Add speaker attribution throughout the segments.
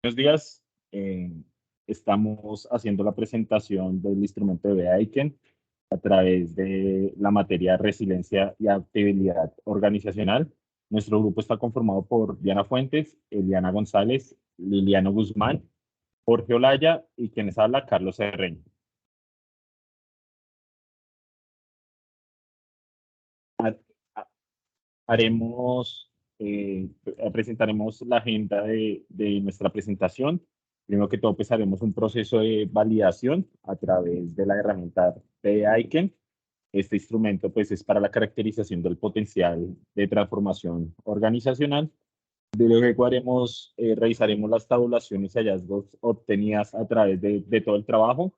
Speaker 1: Buenos días. Estamos haciendo la presentación del instrumento de BEAIKEN a través de la materia Resiliencia y Adaptabilidad Organizacional. Nuestro grupo está conformado por Diana Fuentes, Eliana González, Liliano Guzmán, Jorge Olaya y quienes habla, Carlos Herreño. Ha- ha- Haremos, presentaremos la agenda de nuestra presentación. Primero que todo, pues haremos un proceso de validación a través de la herramienta PAIKEN. Este instrumento, pues, es para la caracterización del potencial de transformación organizacional. Luego revisaremos las tabulaciones y hallazgos obtenidas a través de todo el trabajo.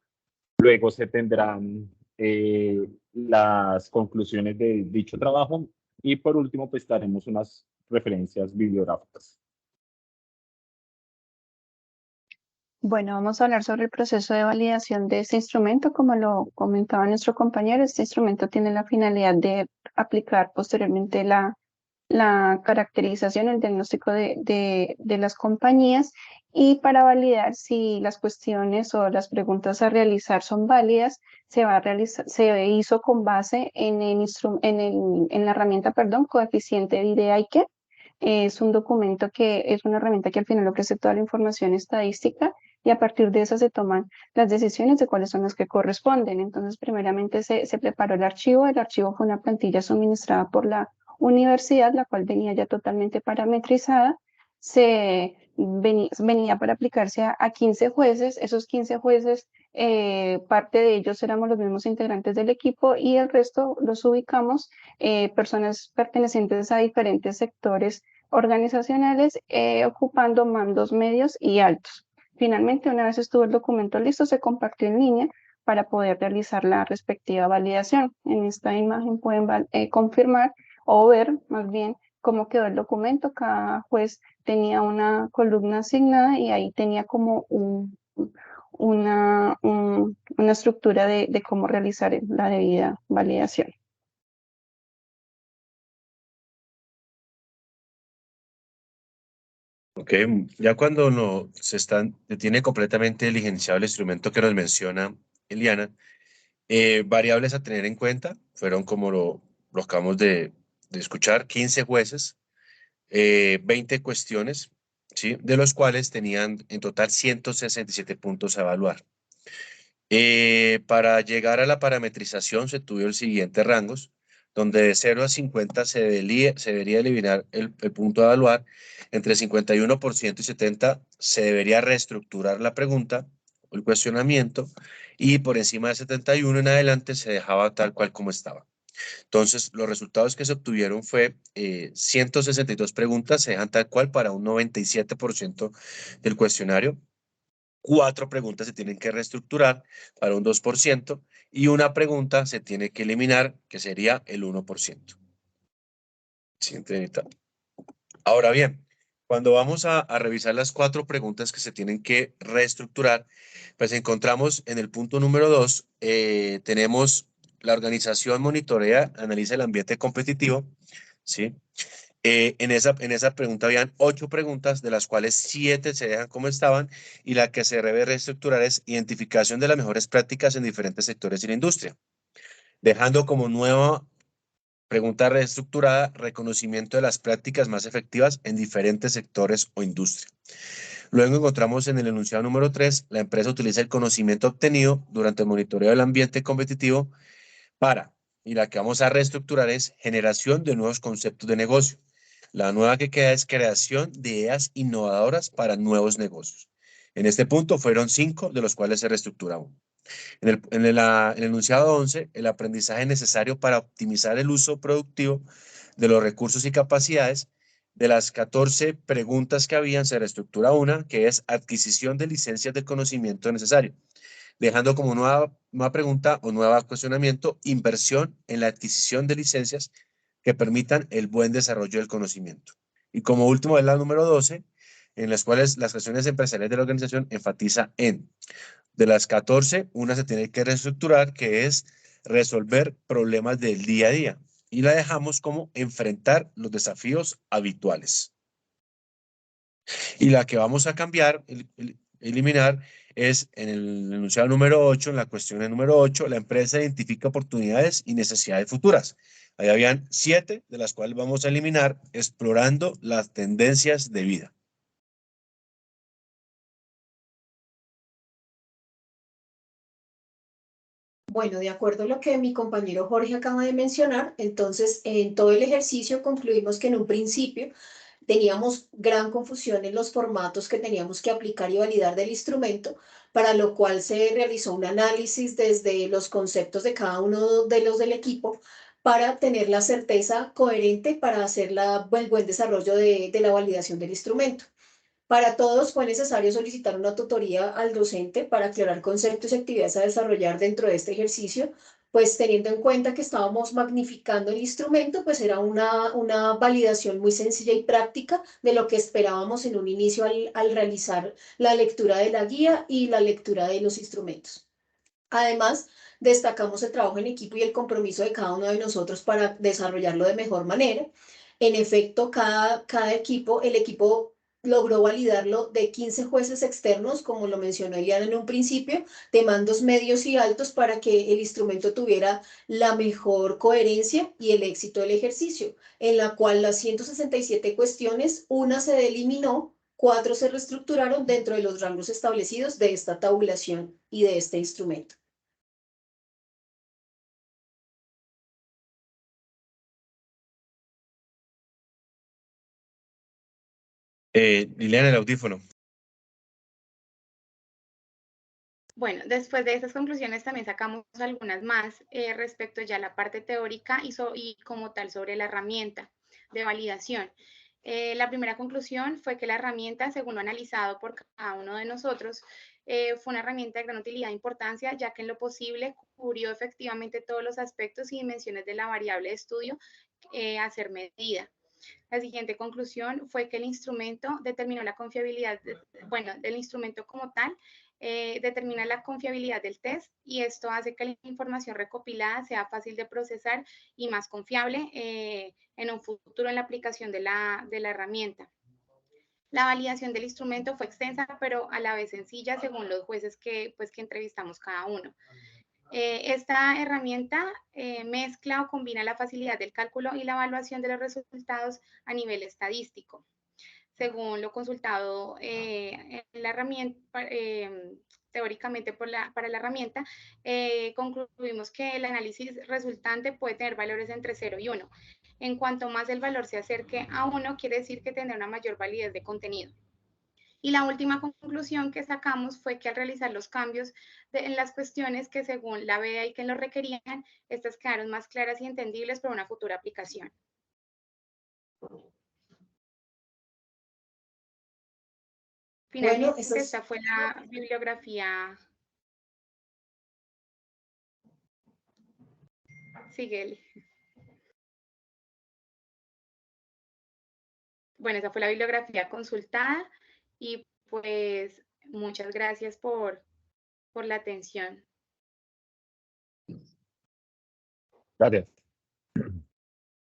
Speaker 1: Luego se tendrán las conclusiones de dicho trabajo y por último, pues daremos unas referencias bibliográficas.
Speaker 2: Bueno, vamos a hablar sobre el proceso de validación de este instrumento. Como lo comentaba nuestro compañero, este instrumento tiene la finalidad de aplicar posteriormente la caracterización, el diagnóstico de las compañías y para validar si las cuestiones o las preguntas a realizar son válidas, se hizo con base en la herramienta, coeficiente de IDEA-IKE. Es un documento es una herramienta que al final ofrece toda la información estadística y a partir de eso se toman las decisiones de cuáles son las que corresponden. Entonces, primeramente se preparó el archivo fue una plantilla suministrada por la universidad, la cual venía ya totalmente parametrizada, venía para aplicarse a 15 jueces. Esos 15 jueces, parte de ellos éramos los mismos integrantes del equipo y el resto los ubicamos, personas pertenecientes a diferentes sectores organizacionales, ocupando mandos medios y altos. Finalmente, una vez estuvo el documento listo, se compartió en línea para poder realizar la respectiva validación. En esta imagen pueden confirmar o ver más bien cómo quedó el documento. Cada juez tenía una columna asignada y ahí tenía como una estructura de cómo realizar la debida validación.
Speaker 3: Ok, ya cuando se tiene completamente diligenciado el instrumento que nos menciona Eliana, variables a tener en cuenta fueron como lo acabamos de escuchar: 15 jueces, 20 cuestiones, ¿sí? De los cuales tenían en total 167 puntos a evaluar. Para llegar a la parametrización se tuvieron los siguientes rangos, donde de 0 a 50 se debería eliminar el punto a evaluar. Entre 51% y 70% se debería reestructurar la pregunta o el cuestionamiento, y por encima de 71 en adelante se dejaba tal cual como estaba. Entonces, los resultados que se obtuvieron fue 162 preguntas se dejan tal cual para un 97% del cuestionario. 4 preguntas se tienen que reestructurar para un 2% y una pregunta se tiene que eliminar, que sería el 1%. Siguiente, Anita. Ahora bien, cuando vamos a revisar las 4 preguntas que se tienen que reestructurar, pues encontramos en el punto número 2, tenemos: la organización monitorea, analiza el ambiente competitivo, ¿sí? En esa pregunta habían 8 preguntas, de las cuales 7 se dejan como estaban, y la que se debe reestructurar es identificación de las mejores prácticas en diferentes sectores de la industria, dejando como nueva pregunta reestructurada: reconocimiento de las prácticas más efectivas en diferentes sectores o industria. Luego encontramos en el enunciado número 3, la empresa utiliza el conocimiento obtenido durante el monitoreo del ambiente competitivo y la que vamos a reestructurar es generación de nuevos conceptos de negocio. La nueva que queda es creación de ideas innovadoras para nuevos negocios. En este punto fueron 5, de los cuales se reestructuraron. En el enunciado 11, el aprendizaje necesario para optimizar el uso productivo de los recursos y capacidades. De las 14 preguntas que habían, se reestructura una, que es adquisición de licencias del conocimiento necesario, dejando como nueva pregunta o nuevo cuestionamiento: inversión en la adquisición de licencias que permitan el buen desarrollo del conocimiento. Y como último es la número 12, en las cuales las acciones empresariales de la organización enfatiza en: de las 14, una se tiene que reestructurar, que es resolver problemas del día a día, y la dejamos como enfrentar los desafíos habituales. Y la que vamos a cambiar, eliminar, es en el enunciado número 8, en la cuestión número 8, la empresa identifica oportunidades y necesidades futuras. Ahí habían 7, de las cuales vamos a eliminar, explorando las tendencias de vida.
Speaker 4: Bueno, de acuerdo a lo que mi compañero Jorge acaba de mencionar, entonces en todo el ejercicio concluimos que en un principio teníamos gran confusión en los formatos que teníamos que aplicar y validar del instrumento, para lo cual se realizó un análisis desde los conceptos de cada uno de los del equipo para tener la certeza coherente para hacer el buen desarrollo de la validación del instrumento. Para todos fue necesario solicitar una tutoría al docente para aclarar conceptos y actividades a desarrollar dentro de este ejercicio, pues teniendo en cuenta que estábamos magnificando el instrumento, pues era una validación muy sencilla y práctica de lo que esperábamos en un inicio al realizar la lectura de la guía y la lectura de los instrumentos. Además, destacamos el trabajo en equipo y el compromiso de cada uno de nosotros para desarrollarlo de mejor manera. En efecto, cada equipo, el equipo logró validarlo de 15 jueces externos, como lo mencionó Eliana en un principio, de mandos medios y altos para que el instrumento tuviera la mejor coherencia y el éxito del ejercicio, en la cual las 167 cuestiones, una se eliminó, 4 se reestructuraron dentro de los rangos establecidos de esta tabulación y de este instrumento.
Speaker 3: Liliana, el audífono.
Speaker 5: Bueno, después de esas conclusiones también sacamos algunas más respecto ya a la parte teórica y como tal sobre la herramienta de validación. La primera conclusión fue que la herramienta, según lo analizado por cada uno de nosotros, fue una herramienta de gran utilidad e importancia, ya que en lo posible cubrió efectivamente todos los aspectos y dimensiones de la variable de estudio a ser medida. La siguiente conclusión fue que el instrumento determinó la confiabilidad, del instrumento como tal, determina la confiabilidad del test y esto hace que la información recopilada sea fácil de procesar y más confiable en un futuro en la aplicación de la herramienta. La validación del instrumento fue extensa, pero a la vez sencilla según los jueces que entrevistamos cada uno. Esta herramienta mezcla o combina la facilidad del cálculo y la evaluación de los resultados a nivel estadístico. Según lo consultado en la herramienta, teóricamente para la herramienta, concluimos que el análisis resultante puede tener valores entre 0 y 1. En cuanto más el valor se acerque a 1, quiere decir que tendrá una mayor validez de contenido. Y la última conclusión que sacamos fue que al realizar los cambios en las cuestiones que según la BEA y que lo requerían, estas quedaron más claras y entendibles para una futura aplicación. Finalmente, bueno, esta fue la bibliografía. Sigue. Bueno, esa fue la bibliografía consultada y pues muchas gracias por la atención.
Speaker 1: Gracias.